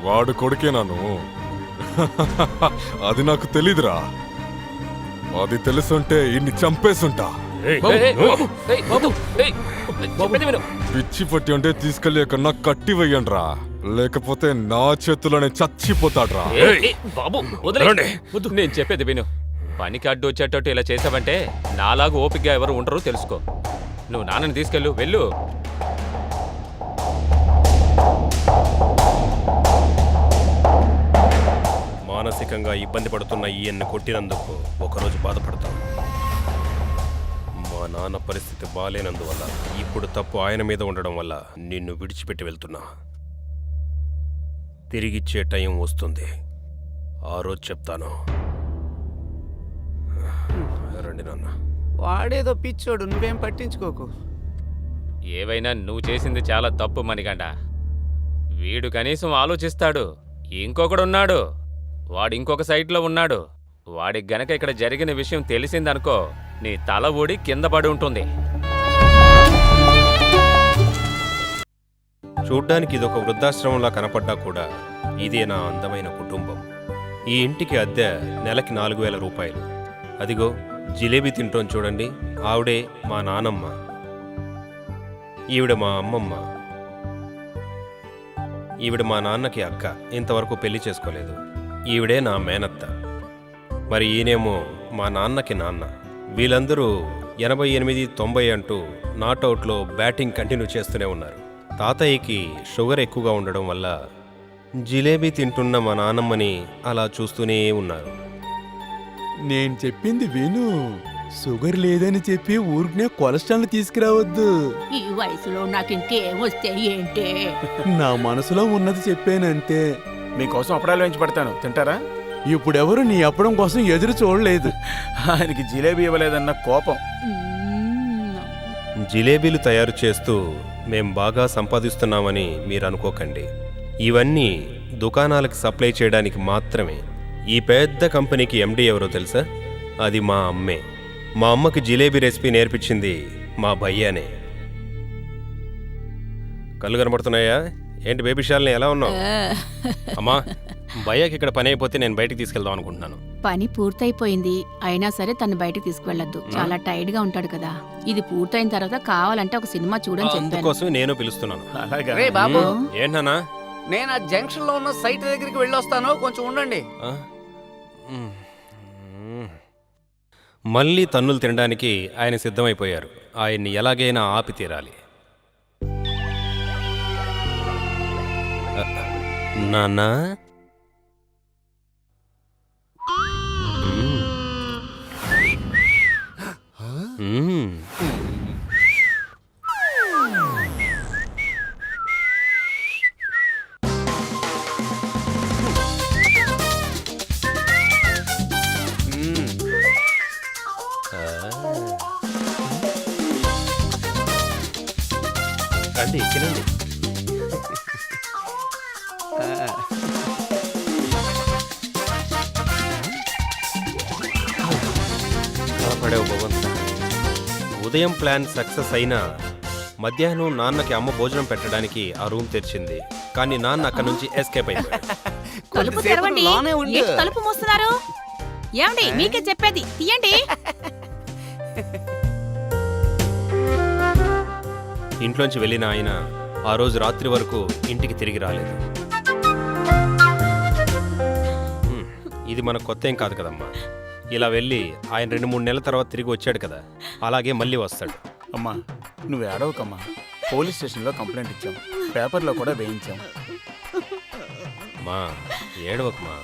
వాడు కొడుకేనాను. అది నాకు తెలీదురా. అది తెలుసుంటే ఇన్ని చంపేసుంటా. పిచ్చి పట్టి ఉంటే తీసుకెళ్ళి కన్నా కట్టి వెయ్యండ్రా, లేకపోతే నా చేతిలోనే చచ్చిపోతాడ్రా. బాబు నేను చెప్పేది విను. పనికి అడ్డు వచ్చేటట్టు ఇలా చేసావంటే నాలాగు ఓపికగా ఎవరు ఉండరు తెలుసుకో. నువ్వు నాన్నని తీసుకెళ్ళు, వెళ్ళు. మానసికంగా ఇబ్బంది పడుతున్న ఈయన్ని కొట్టినందుకు ఒకరోజు బాధపడతాం. మా నాన్న పరిస్థితి బాలేనందువల్ల, ఇప్పుడు తప్పు ఆయన మీద ఉండడం వల్ల నిన్ను విడిచిపెట్టి వెళ్తున్నా. తిరిగిచ్చే టైం వస్తుంది, ఆ రోజు చెప్తాను. రండి నాన్న. వాడేదో పిచ్చోడు, నువ్వేం పట్టించుకోకు. ఏవైనా నువ్వు చేసింది చాలా తప్పు మణికంఠ. వీడు కనీసం ఆలోచిస్తాడు. ఇంకొకడున్నాడు, వాడు ఇంకొక సైట్లో ఉన్నాడు. వాడికి గనక ఇక్కడ జరిగిన విషయం తెలిసిందనుకో, నీ తల ఊడి కింద పడి ఉంటుంది. చూడ్డానికి ఇదొక వృద్ధాశ్రమంలా కనపడ్డా కూడా ఇదే నా అందమైన కుటుంబం. ఈ ఇంటికి అద్దె నెలకి 4000 రూపాయలు. అదిగో జిలేబీ తింటోని చూడండి, ఆవిడే మా నానమ్మ. ఈవిడ మా అమ్మమ్మ. ఈవిడ మా నాన్నకి అక్క, ఇంతవరకు పెళ్లి చేసుకోలేదు. ఈవిడే నా మేనత్త. మరి ఈయనేమో మా నాన్నకి నాన్న. వీళ్ళందరూ 88, 90 అంటూ నాట్అవుట్లో బ్యాటింగ్ కంటిన్యూ చేస్తూనే ఉన్నారు. తాతయ్యకి షుగర్ ఎక్కువగా ఉండడం వల్ల జిలేబీ తింటున్న మా నాన్నమ్మని అలా చూస్తూనే ఉన్నారు. నేను చెప్పింది విను. షుగర్ లేదని చెప్పి ఊరికనే కొలెస్ట్రాల్ తీసుకురావద్దు. ఈ వయసులో నాకు ఇంకేం వస్తే ఏంటి? నా మనసులో ఉన్నది చెప్పానంతే. మీకోసం అప్పడాలు వేయించి పెడతాను, తింటారా? ఇప్పుడెవరు నీ అప్పడం కోసం ఎదురు చూడలేదు. ఆయనకి జిలేబీ ఇవ్వలేదన్న కోపం. జిలేబీలు తయారు చేస్తూ మేం బాగా సంపాదిస్తున్నామని మీరు అనుకోకండి. ఇవన్నీ దుకాణాలకు సప్లై చేయడానికి మాత్రమే. ఈ పెద్ద కంపెనీకి ఎండీ ఎవరో తెలుసా? అది మా అమ్మే. మా అమ్మకి జిలేబీ రెసిపీ నేర్పించింది మా భయ్యానే. కళ్ళు కనబడుతున్నాయా? ఏంటి బేబీ షాల్ని, ఎలా ఉన్నావు? అమ్మా, భయ్యాకి ఇక్కడ పని అయిపోతే నేను బయటికి తీసుకెళ్దాం అనుకుంటున్నాను. పని పూర్తయిపోయింది, అయినా సరే తను బయటకు తీసుకువెళ్ళొద్దు. చాలా టైర్డ్ గా ఉంటాడు కదా. ఇది పూర్తయిన తర్వాత కావాలంటే ఒక సినిమా చూడని చెప్పాను. అందుకోసం నేను పిలుస్తున్నాను. అలాగా? రే బాబు, ఏంటన్నా? నేను ఆ జంక్షన్ లో ఉన్న సైట్ దగ్గరికి వెళ్ళొస్తాను, కొంచెం ఉండండి. మళ్ళీ తన్నులు తినడానికి ఆయన సిద్ధమైపోయారు. ఆయన్ని ఎలాగైనా ఆపి తీరాలి. నాన్నా, రండి తినండి. కాపాడేవు భగవంతుడా. ఉదయం ప్లాన్ సక్సెస్ అయినా మధ్యాహ్నం నాన్నకి అమ్మ భోజనం పెట్టడానికి ఆ రూమ్ తెరిచింది. కానీ నాన్న అక్కడి నుంచి ఎస్కేప్ అయిపోయాడు. తలుపు తెరవండి. ఏంటి తలుపు మూస్తున్నారు? ఏమండి, మీకే చెప్పేది, తీయండి. ఇంట్లోంచి వెళ్ళిన ఆయన ఆ రోజు రాత్రి వరకు ఇంటికి తిరిగి రాలేదు. ఇది మనకు కొత్త ఏం కాదు కదమ్మా. ఇలా వెళ్ళి ఆయన 2-3 నెలల తర్వాత తిరిగి వచ్చాడు కదా, అలాగే మళ్ళీ వస్తాడు. అమ్మా, నువ్వు ఏడవకమ్మా. పోలీస్ స్టేషన్లో కంప్లైంట్ ఇచ్చాం, పేపర్లో కూడా వేయించాం. మా ఏడవకమ్మా,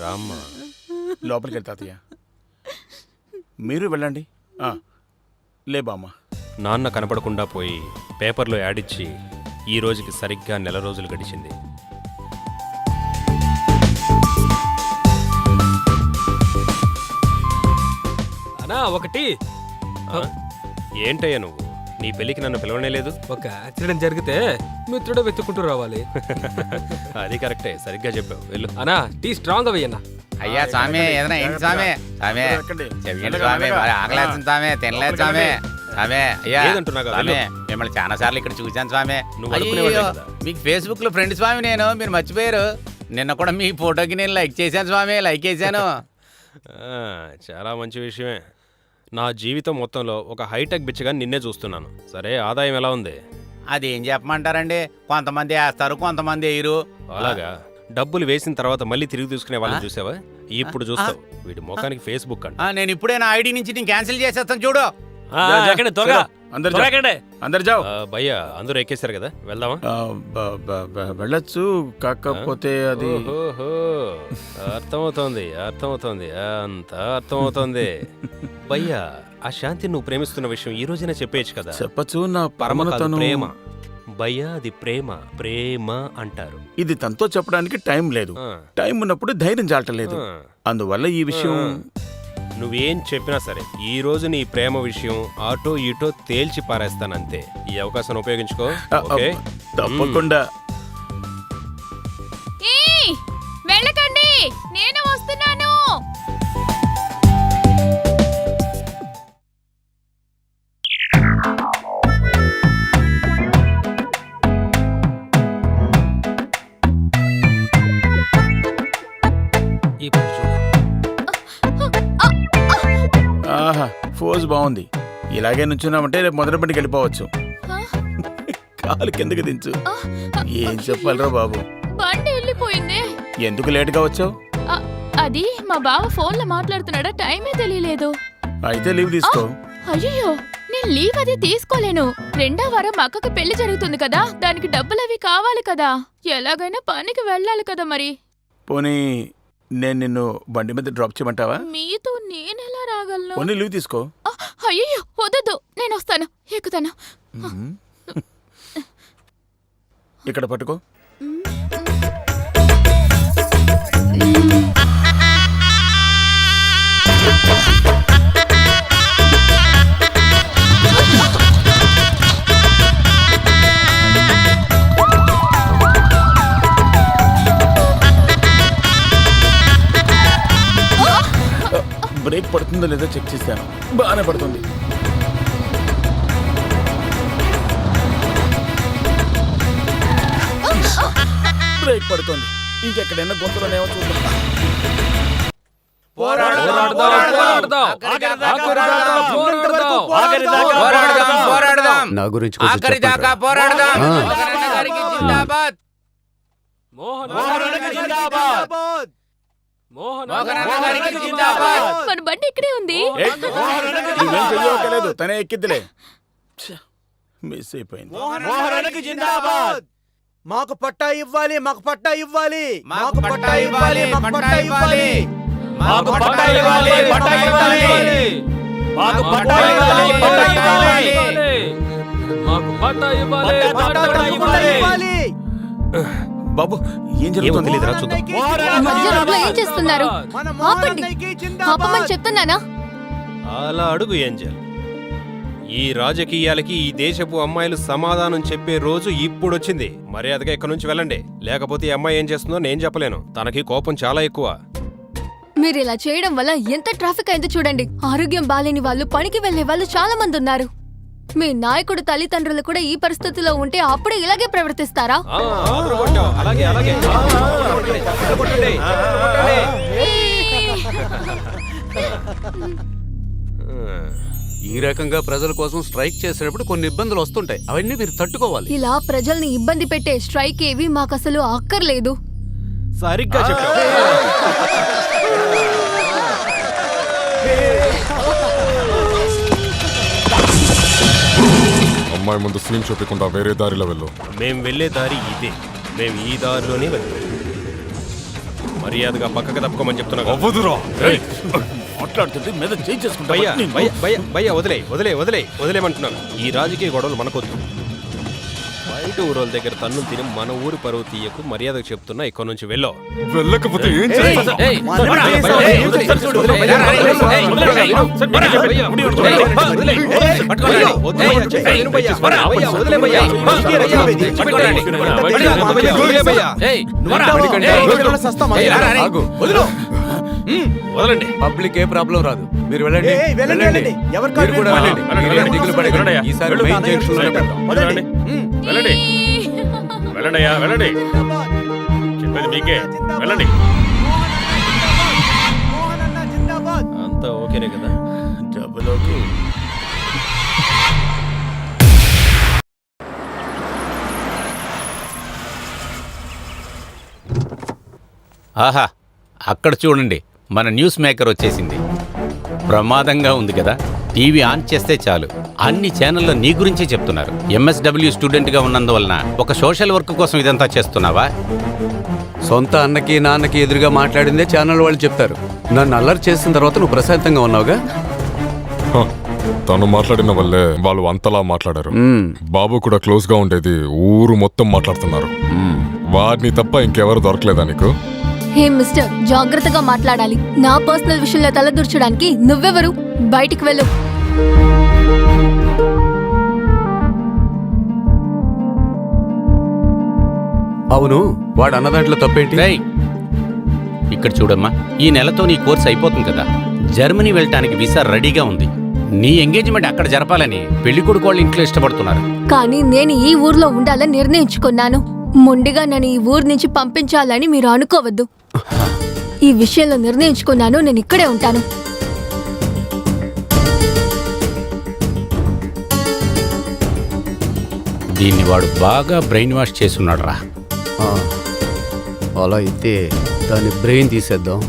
రామ్మా. లోపలికి వెళ్తా తాతయ్య, మీరు వెళ్ళండి. లే బామ్మ. నాన్న కనపడకుండా పోయి పేపర్లో యాడ్ ఇచ్చి ఈ రోజుకి సరిగ్గా 1 నెల రోజులు గడిచింది. అన్నా ఒకటి. ఏంటయ్యా నువ్వు? నీ పెళ్ళికి నన్ను పిలవనే లేదు. ఒక యాక్సిడెంట్ జరిగితే మిత్రుడు వెతుక్కుంటూ రావాలి. అది కరెక్టే, సరిగ్గా చెప్పావు. వెళ్ళు. అన్నా టీ స్ట్రాంగ్ అయ్యన్నా. అయ్యా స్వామి, ఏదైనా ఏంటి స్వామి? స్వామి చెయ్యండి స్వామి, ఆకలేస్తుంది స్వామి, తినలేదు స్వామి. స్వామి అయ్యా ఏదంటున్నాగా స్వామి మిమ్మల్ని చాలా సార్లు ఇక్కడ చూశాను స్వామి. నువ్వు అనుకునేవాడివే అయ్యో, కదా. మీకు ఫేస్బుక్ లో ఫ్రెండ్ స్వామి నేను, మీరు మర్చిపోయారు. నిన్న కూడా మీ ఫోటోకి నేను లైక్ చేశాను స్వామి, లైక్ చేశాను. చాలా మంచి విషయమే. నా జీవితం మొత్తంలో ఒక హైటెక్ బిచ్చగా నిన్నే చూస్తున్నాను. సరే, ఆదాయం ఎలా ఉంది? అదేం చెప్పమంటారండి, కొంతమంది వేస్తారు కొంతమంది వేయరు. అలాగా? డబ్బులు వేసిన తర్వాత మళ్ళీ తిరిగి తీసుకునే వాళ్ళని చూసావా? ఇప్పుడు చూస్తావు. వీడి ముఖానికి ఫేస్బుక్ అంట. నేను ఇప్పుడే నా ఐడి నుంచి నేను క్యాన్సిల్ చేసేస్తాను చూడు. అందరు జావ్. భయ్యా, అందరూ ఎక్కేశారు కదా, వెళ్దామా? వెళ్ళొచ్చు, కాకపోతే అది ఓహోహో, అర్థమవుతోంది అర్థమవుతోంది, అంతా అర్థమవుతోంది. భయ్యా, ఆ శాంతి నువ్వు ప్రేమిస్తున్న విషయం ఈ రోజైనా చెప్పేయచ్చు కదా. చెప్పచ్చు. నా పరమ కాదు, పరమతను ప్రేమ. భయ్యా, అది ప్రేమ. ప్రేమ అంటారు. ఇది తనతో చెప్పడానికి టైం లేదు. ఆ. టైం ఉన్నప్పుడు ధైర్యం చాలటలేదు. ఆ. అందువల్ల ఈ విషయం నువ్వేం చెప్పినా సరే ఈ రోజు నీ ప్రేమ విషయం ఆటో ఈటో తేల్చి పారేస్తానంతే. ఈ అవకాశాన్ని ఉపయోగించుకో. ఓకే? తప్పకుండా. వెళ్ళకండి, నేను వస్తున్నాను. ఇప్పుడు చూడు. ఆహా, ఫోజ్ బాగుంది. ఇలాగే నుంచున్నామంటే రేపు మొదటి బండికి వెళ్ళిపోవచ్చు. కాలు కిందకి దించు. ఏం చెప్పాలరా బాబు, బండి వెళ్ళిపోయింది. ఎందుకు లేటుగా వచ్చావు? అది మా బావ ఫోన్ లో మాట్లాడుతున్నాడా, టైమే తెలియలేదు. అయితే లీవ్ తీసుకో. అయ్యో, నేను లీవ్ అది తీసుకోలేను. 2వ వారం మా అక్కకి పెళ్లి జరుగుతుంది కదా, దానికి డబ్బులు అవి కావాలి కదా. ఎలాగైనా పనికి వెళ్ళాలి కదా మరి. పోనీ నేను నిన్ను బండి మీద డ్రాప్ చేయమంటావా? మీతో నేనెలా రాగలను? పోనీ లీవ్ తీసుకో. అయ్యో వద్దు, నేను వస్తాను, ఎక్కుతాను. ఇక్కడ పట్టుకో. బ్రేక్ పడుతుందో లేదో చెక్ చేశాను. బాగానే పడుతుంది. బ్రేక్ పడుతుంది. ఇంకెక్కడైనా గొంతులోనేమో చూద్దాం. నా గురించి ఆఖరి దాకా పోరాడదాం. జిందాబాద్. మన బండి ఇక్కడే ఉంది. నువ్వేం చెయ్యలేదు, తనే ఎక్కిద్దిలే. మిస్ అయిపోయింది. మాకు పట్టా ఇవ్వాలి, మాకు పట్టా ఇవ్వాలి, మాకు పట్టా ఇవ్వాలి, మాకు పట్టా ఇవ్వాలి. మాకు పట్టా ఇవ్వాలి, పట్టా ఇవ్వాలి. మాకు పట్టా ఇవ్వాలి, పట్టా ఇవ్వాలి. మాకు పట్టా ఇవ్వాలి, పట్టా ఇవ్వాలి. బాబు, ఏం జరుగుతుంది? లేదురా, చూద్దాం. మధ్య రోడ్లో ఏం చేస్తున్నారు? ఆపండి, ఆపమని చెప్తున్నానా? అలా అడుగు ఏంజల్. ఈ రాజకీయాలకి ఈ దేశపు అమ్మాయిలు సమాధానం చెప్పే రోజు ఇప్పుడొచ్చింది. మర్యాదగా ఇక్కడి నుంచి వెళ్ళండి, లేకపోతే ఈ అమ్మాయి ఏం చేస్తుందో నేను చెప్పలేను. తనకి కోపం చాలా ఎక్కువ. మీరు ఇలా చేయడం వల్ల ఎంత ట్రాఫిక్ అయిందో చూడండి. ఆరోగ్యం బాలేని వాళ్ళు, పనికి వెళ్లే వాళ్ళు చాలా మంది ఉన్నారు. మీ నాయకుడు తల్లిదండ్రులు కూడా ఈ పరిస్థితిలో ఉంటే అప్పుడే ఇలాగే ప్రవర్తిస్తారా? అలాగే అలాగే. ఈ రకంగా ప్రజల కోసం స్ట్రైక్ చేసినప్పుడు కొన్ని ఇబ్బందులు వస్తుంటాయి, అవన్నీ మీరు తట్టుకోవాలి. ఇలా ప్రజల్ని ఇబ్బంది పెట్టే స్ట్రైక్ ఏవి మాకసలు అక్కర్లేదు. సరిగ్గా చెప్పావు. అమ్మాయి ముందు సీన్ చూపకుండా వేరే దారిలో వెళ్ళు. మేం వెళ్ళే దారి ఇదే. మేం ఈ దారిలోనే వెళ్తాం. మర్యాదగా పక్కకు తప్పుకోమని చెప్తున్నా. అవ్వదురా. మాట్లాడుతుంటే మీద చేయి చేసుకుంటా. భయ్యా భయ్యా భయ్యా భయ్యా వదిలేయమంటున్నాను. ఈ రాజకీయ గొడవలు మనకొద్దు. బయట ఊరోళ్ళ దగ్గర తన్నులు తిని మన ఊరి పరువు తీయకు. మర్యాదకు చెప్తున్నా, ఇక్కడ నుంచి వెళ్ళో. వెళ్ళకపోతే ఏం చేస్తా? వదలండి. పబ్లిక్ ఏ ప్రాబ్లం రాదు. మీరు వెళ్ళండి. ఏయ్, వెళ్ళండి, వెళ్ళండి. ఎవరి కాళ్ళు మీరు కూడా వెళ్ళండి. వెళ్ళండి. వెళ్ళండి, మీరేం వెళ్ళండి. దిగులు పడకండి. వెళ్ళండి. ఈసారి వెళ్ళు. మెయిన్ జంక్షన్ లోనే పెడదాం. వదలండి. వెళ్ళండి వెళ్ళండి అయ్యా వెళ్ళండి. చెప్పేది మీకే. వెళ్ళండి. మోహన్ అన్న జిందాబాద్. అంతా ఓకేనే కదా? డబ్బులోకి ఆహా అక్కడ చూడండి, మన న్యూస్ మేకర్ వచ్చేసింది. ప్రమాదంగా ఉంది కదా. టీవీ ఆన్ చేస్తే చాలు అన్ని ఛానల్లో నీ గురించే చెప్తున్నారు. ఎంఎస్డబ్ల్యూ స్టూడెంట్గా ఉన్నందువలన ఒక సోషల్ వర్క్ కోసం ఇదంతా చేస్తున్నావా? సొంత అన్నకి నాన్నకి ఎదురుగా మాట్లాడిందే ఛానల్ వాళ్ళు చెప్తారు. నన్ను అల్లరి చేసిన తర్వాత నువ్వు ప్రశాంతంగా ఉన్నావుగా. హ, తను మాట్లాడిన వల్లే వాళ్ళు అంతలా మాట్లాడారు. బాబు కూడా క్లోజ్ గా ఉండేది ఊరు మొత్తం మాట్లాడుతున్నారు. వాడిని తప్ప ఇంకెవరు దొరకలేదా నీకు? హే మిస్టర్, జాగ్రత్తగా మాట్లాడాలి. నా పర్సనల్ విషయంలో తలదూర్చడానికి నువ్వెవరు? బయటికి వెళ్ళు. అవును, వాడు అన్న దాంట్లో తప్పేంటి? రేయ్, ఇక్కడ చూడమ్మా, ఈ నెలతో నీ కోర్స్ అయిపోతుంది కదా. జర్మనీ వెళ్ళటానికి వీసా రెడీగా ఉంది. నీ ఎంగేజ్మెంట్ అక్కడ జరపాలని పెళ్లి కొడుకు వాళ్ళు ఇంట్లో ఇష్టపడుతున్నారు. కానీ నేను ఈ ఊర్లో ఉండాలని నిర్ణయించుకున్నాను. మొండిగా నన్ను ఈ ఊరు నుంచి పంపించాలని మీరు అనుకోవద్దు. ఈ విషయంలో నిర్ణయించుకున్నాను. నేను ఇక్కడే ఉంటాను. దీన్ని వాడు బాగా బ్రెయిన్ వాష్ చేసున్నాడు రా. అలా అయితే దాని బ్రెయిన్ తీసేద్దాం.